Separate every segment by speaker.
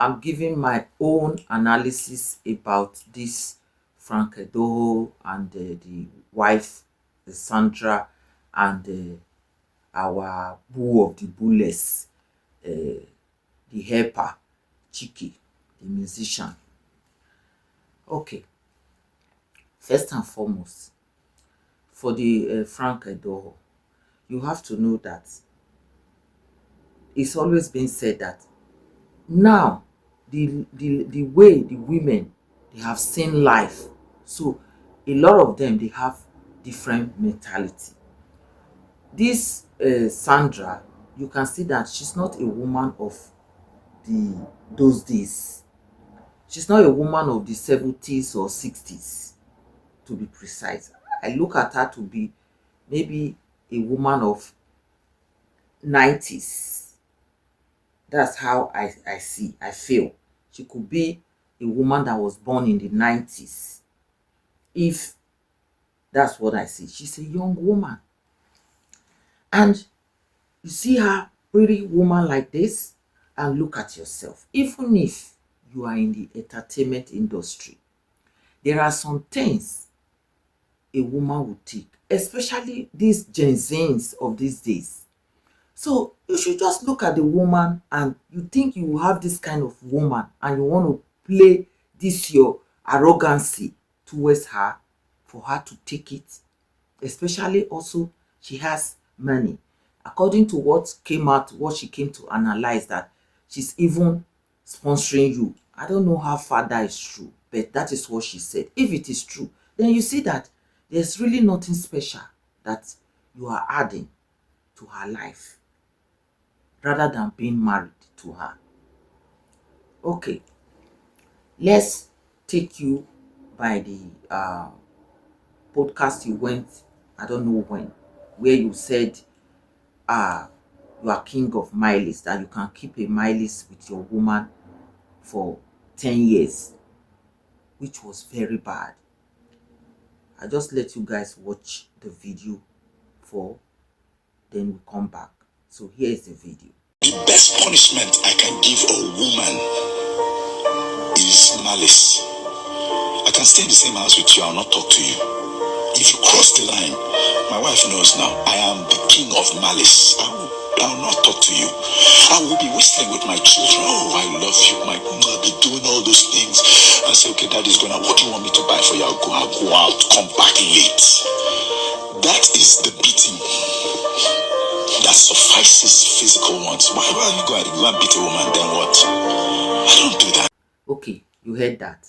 Speaker 1: I'm giving my own analysis about this Frank Edoho and the wife, Sandra, and our boo of the booless, the helper, Chike, the musician. Okay, first and foremost, for the Frank Edoho, you have to know that it's always been said that now the way the women they have seen life, so a lot of them they have different mentality. This Sandra, you can see that she's not a woman of the those days. She's not a woman of the 70s or 60s, to be precise. I look at her to be maybe a woman of 90s. That's how I feel. She could be a woman that was born in the 90s. If that's what I see. She's a young woman. And you see her pretty woman like this, and look at yourself. Even if you are in the entertainment industry, there are some things a woman would take, especially these Gen Zs of these days. So you should just look at the woman and you think you have this kind of woman and you want to play this your arrogancy towards her for her to take it. Especially also she has money. According to what came out, what she came to analyze, that she's even sponsoring you. I don't know how far that is true, but that is what she said. If it is true, then you see that there's really nothing special that you are adding to her life rather than being married to her. Okay, let's take you by the podcast you went, I don't know when, where you said you are king of mileage, that you can keep a mileage with your woman for 10 years, which was very bad. I just let you guys watch the video for, then we come back. So here is the video.
Speaker 2: The best punishment I can give a woman is malice. I can stay in the same house with you, I'll not talk to you. If you cross the line, my wife knows now, I am the king of malice. I will not talk to you. I will be whistling with my children. Oh, I love you. I'll be doing all those things. I say, okay, daddy's going out. What do you want me to buy for you? I'll go out, come back late. That is the beating that suffices physical ones. Why are you going to beat a woman? Then what? I don't do that.
Speaker 1: Okay, you heard that.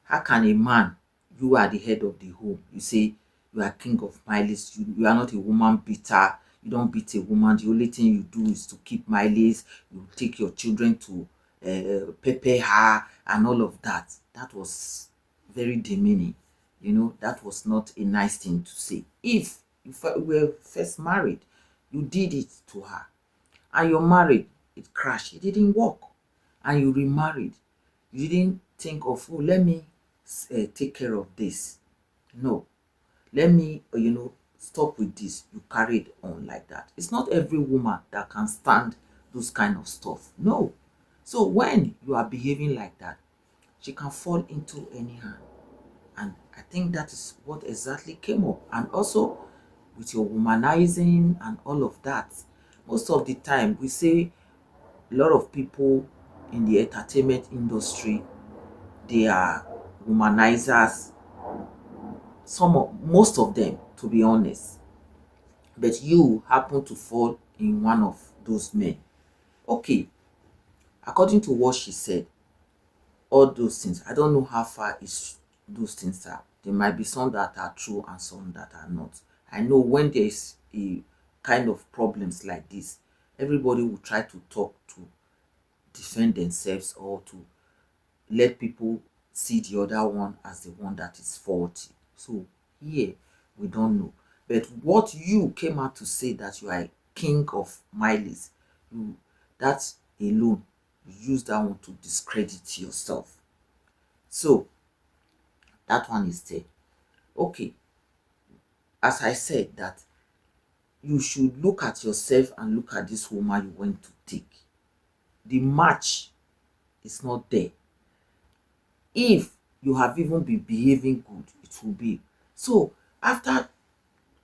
Speaker 1: How can a man, you are the head of the home, you say you are king of mileage, you are not a woman beater, you don't beat a woman, the only thing you do is to keep mileage, you take your children to pepper her and all of that. That was very demeaning. You know, that was not a nice thing to say. If you were first married, you did it to her, and you're married, it crashed, it didn't work, and you remarried, you didn't think of, oh, let me take care of this. No, let me, stop with this. You carried on like that. It's not every woman that can stand those kind of stuff. No. So when you are behaving like that, she can fall into any hand. And I think that is what exactly came up. And also with your womanizing and all of that, most of the time we say a lot of people in the entertainment industry, they are womanizers. Most of them, to be honest. But you happen to fall in one of those men. Okay, according to what she said, all those things, I don't know how far is those things are. There might be some that are true and some that are not. I know when there is a kind of problems like this, everybody will try to talk to defend themselves or to let people see the other one as the one that is faulty. So here we don't know. But what you came out to say, that you are a king of mileage, you, that alone, you use that one to discredit yourself. So that one is there. Okay, as I said, that you should look at yourself and look at this woman you went to take. The match It's not there. If you have even been behaving good, it will be. So after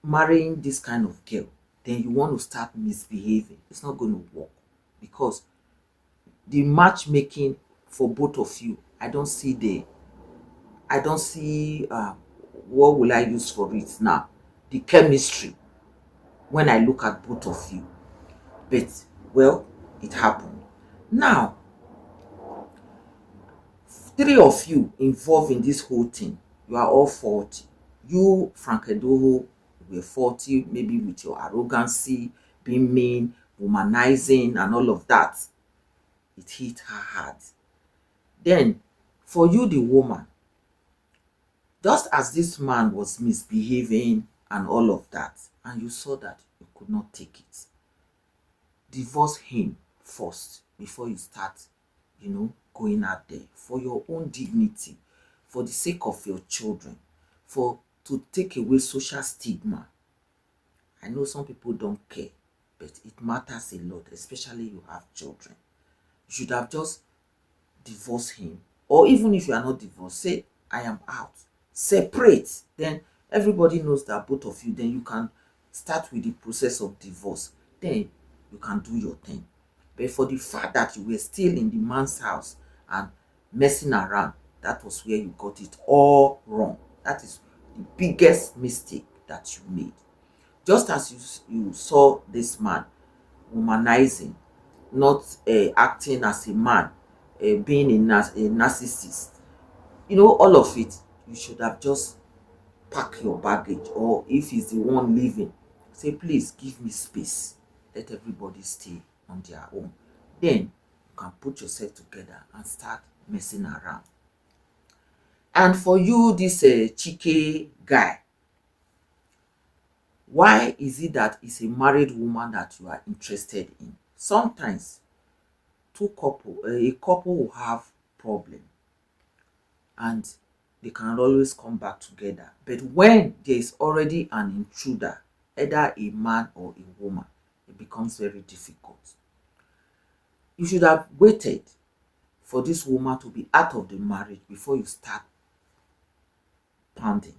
Speaker 1: marrying this kind of girl, then you want to start misbehaving. It's not going to work, because the matchmaking for both of you, I don't see what will I use for it now? The chemistry when I look at both of you. But well, it happened. Now, three of you involved in this whole thing, you are all faulty. You, Frank Edoho, were faulty, maybe with your arrogancy, being mean, womanizing, and all of that. It hit her hard. Then, for you, the woman, just as this man was misbehaving and all of that, and you saw that you could not take it, divorce him first before you start, going out there, for your own dignity, for the sake of your children, for to take away social stigma. I know some people don't care, but it matters a lot, especially you have children. You should have just divorce him, or even if you are not divorced, say I am out, separate. Then everybody knows that both of you, then you can start with the process of divorce. Then you can do your thing. But for the fact that you were still in the man's house and messing around, that was where you got it all wrong. That is the biggest mistake that you made. Just as you saw this man womanizing, not acting as a man, being a narcissist, all of it, you should have just packed your baggage. Or if he's the one leaving, say, please give me space, let everybody stay on their own. Then you can put yourself together and start messing around. And for you, this Chike guy, why is it that it's a married woman that you are interested in? Sometimes a couple will have problem, and they can always come back together. But when there is already an intruder, either a man or a woman, it becomes very difficult. You should have waited for this woman to be out of the marriage before you start pounding,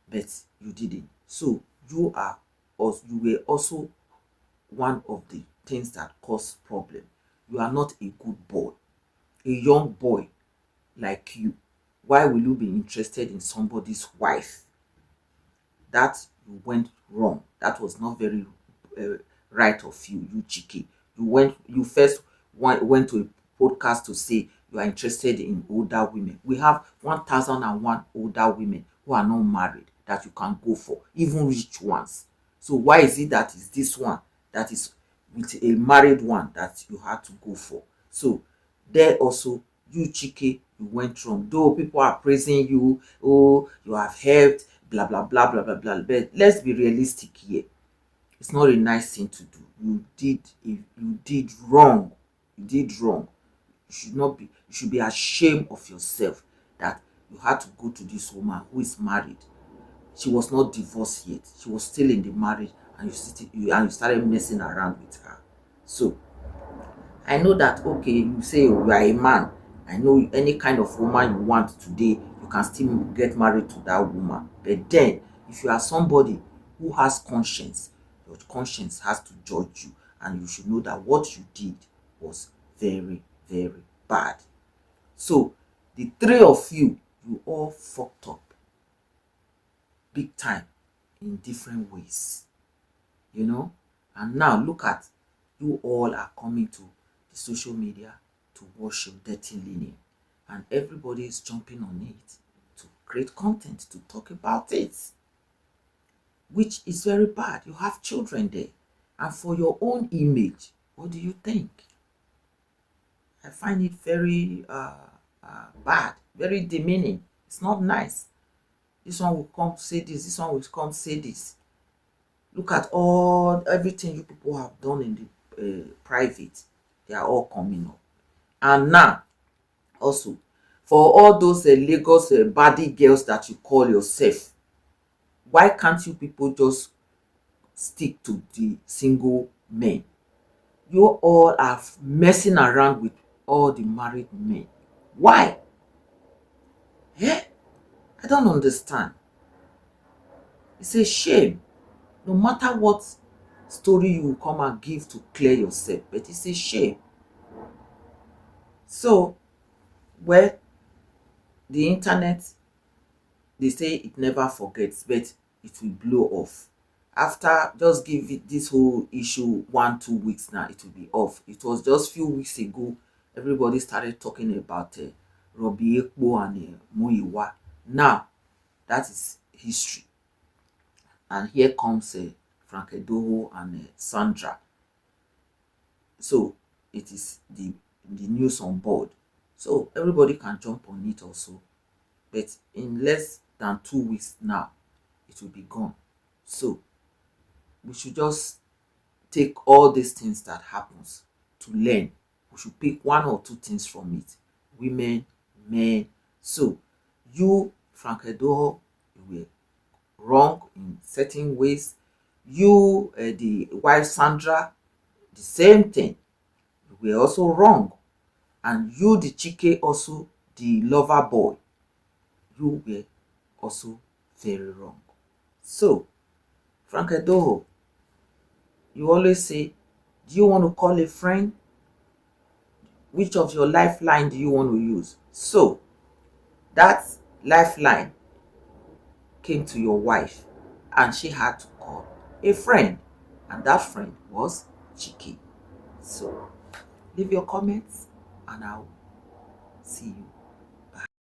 Speaker 1: but you didn't. So you were also one of the things that cause problem. You are not a good boy, a young boy like you. Why will you be interested in somebody's wife? That you went wrong. That was not very right of you Chike. You first went to a podcast to say you are interested in older women. We have 1001 older women who are not married that you can go for, even rich ones. So why is it that is this one that is with a married one that you had to go for? So there also, you Chike, you went wrong. Though people are praising you, oh, you have helped, blah blah blah blah blah blah. But let's be realistic here. It's not a nice thing to do. You did wrong. You did wrong. You should be ashamed of yourself that you had to go to this woman who is married. She was not divorced yet. She was still in the marriage, and you started messing around with her. So I know that, okay, you say you are a man. I know any kind of woman you want today, you can still get married to that woman. But then, if you are somebody who has conscience, your conscience has to judge you, and you should know that what you did was very, very bad. So, the three of you all fucked up big time in different ways, And now look at, you all are coming to the social media to wash your dirty linen, and everybody is jumping on it to create content to talk about it, which is very bad. You have children there, and for your own image, what do you think? I find it very bad, very demeaning. It's not nice. This one will come say this one will come say this. Look at everything you people have done in the private. They are all coming up. And now, also, for all those Lagos baddie girls that you call yourself, why can't you people just stick to the single men? You all are messing around with all the married men. Why? Eh? I don't understand. It's a shame. No matter what story you will come and give to clear yourself, but it's a shame. So, well, the internet, they say it never forgets, but it will blow off. After, just give it this whole issue 1 2 weeks, now it will be off. It was just few weeks ago everybody started talking about Robbie Ekpo and Muiwa. Now that is history, and here comes Frank Edoho and Sandra. So it is the news on board, so everybody can jump on it also. But in less than 2 weeks now, it will be gone. So we should just take all these things that happens to learn. We should pick one or two things from it. Women, men. So you, Frank Edoho, you were wrong in certain ways. You, the wife Sandra, the same thing. You were also wrong. And you, the Chike, also the lover boy, you were also very wrong. So, Frank Edoho, you always say, do you want to call a friend? Which of your lifeline do you want to use? So, that lifeline came to your wife, and she had to call a friend, and that friend was Chike. So, leave your comments, and I'll see you